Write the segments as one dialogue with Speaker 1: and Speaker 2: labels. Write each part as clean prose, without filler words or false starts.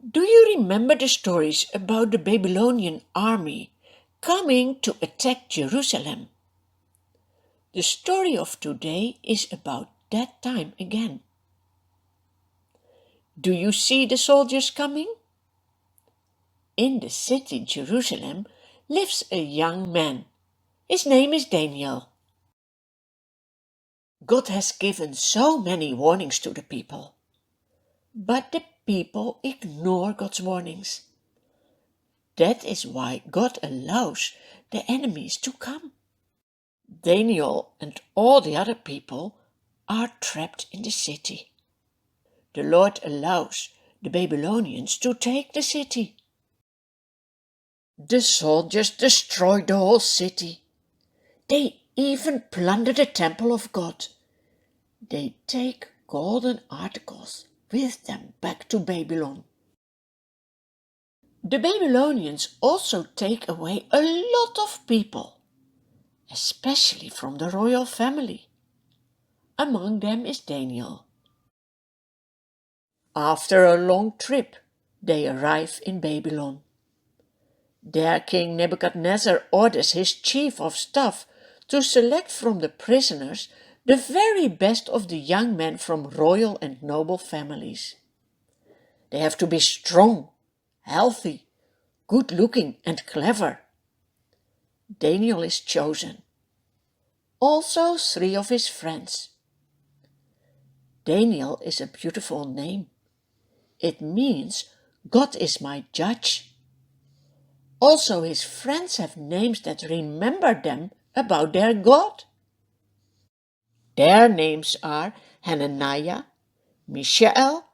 Speaker 1: Do you remember the stories about the Babylonian army coming to attack Jerusalem? The story of today is about that time again. Do you see the soldiers coming? In the city Jerusalem lives a young man. His name is Daniel. God has given so many warnings to the people, but the people ignore God's warnings. That is why God allows the enemies to come. Daniel and all the other people are trapped in the city. The Lord allows the Babylonians to take the city. The soldiers destroy the whole city. They even plunder the temple of God. They take golden articles with them back to Babylon. The Babylonians also take away a lot of people, especially from the royal family. Among them is Daniel. After a long trip, they arrive in Babylon. There King Nebuchadnezzar orders his chief of staff to select from the prisoners the very best of the young men from royal and noble families. They have to be strong, healthy, good-looking and clever. Daniel is chosen. Also 3 of his friends. Daniel is a beautiful name. It means God is my judge. Also his friends have names that remember them about their God. Their names are Hananiah, Mishael,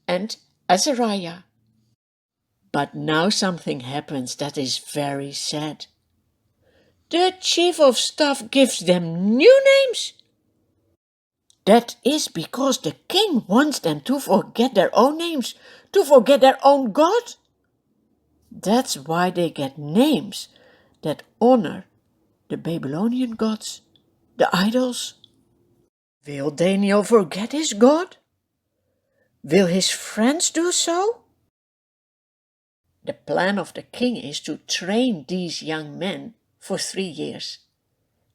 Speaker 1: and Azariah. But now something happens that is very sad. The chief of staff gives them new names. That is because the king wants them to forget their own names, to forget their own God. That's why they get names that honor the Babylonian gods, the idols. Will Daniel forget his God? Will his friends do so? The plan of the king is to train these young men for 3 years.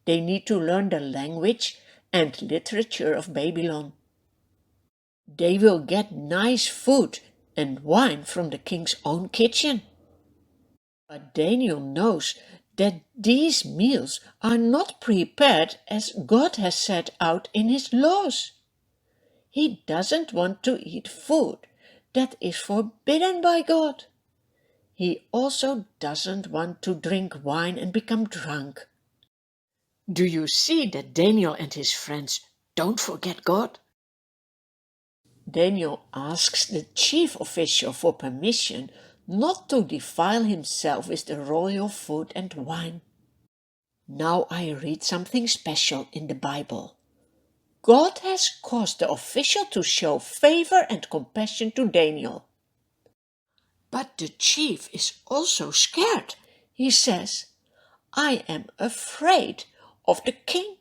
Speaker 1: They need to learn the language and literature of Babylon. They will get nice food and wine from the king's own kitchen. But Daniel knows that these meals are not prepared as God has set out in his laws. He doesn't want to eat food that is forbidden by God. He also doesn't want to drink wine and become drunk. Do you see that Daniel and his friends don't forget God? Daniel asks the chief official for permission not to defile himself with the royal food and wine. Now I read something special in the Bible. God has caused the official to show favor and compassion to Daniel. But the chief is also scared. He says, I am afraid of the king.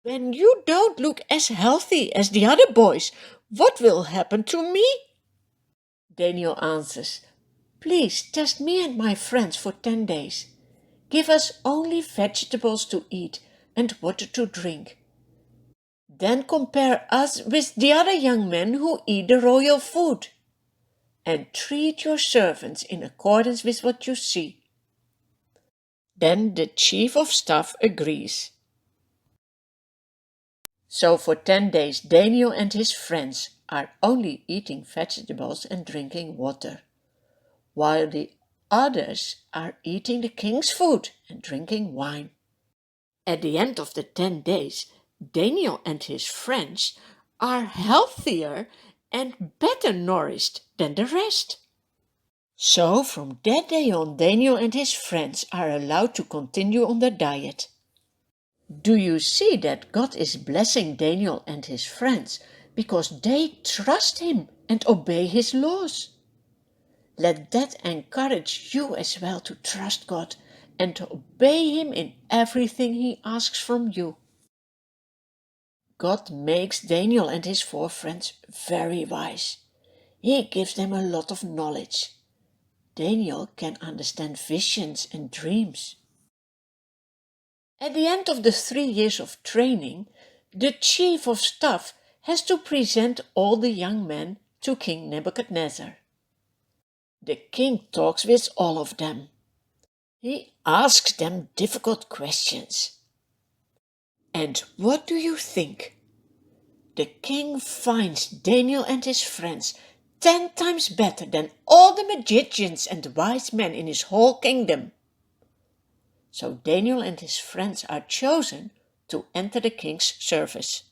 Speaker 1: When you don't look as healthy as the other boys, what will happen to me? Daniel answers, Please test me and my friends for 10 days. Give us only vegetables to eat and water to drink. Then compare us with the other young men who eat the royal food. And treat your servants in accordance with what you see. Then the chief of staff agrees. So for 10 days Daniel and his friends are only eating vegetables and drinking water, while the others are eating the king's food and drinking wine. At the end of the 10 days, Daniel and his friends are healthier and better nourished than the rest. So from that day on, Daniel and his friends are allowed to continue on their diet. Do you see that God is blessing Daniel and his friends because they trust him and obey his laws? Let that encourage you as well to trust God and to obey him in everything he asks from you. God makes Daniel and his 4 friends very wise. He gives them a lot of knowledge. Daniel can understand visions and dreams. At the end of the 3 years of training, the chief of staff has to present all the young men to King Nebuchadnezzar. The king talks with all of them. He asks them difficult questions. And what do you think? The king finds Daniel and his friends 10 times better than all the magicians and wise men in his whole kingdom. So Daniel and his friends are chosen to enter the king's service.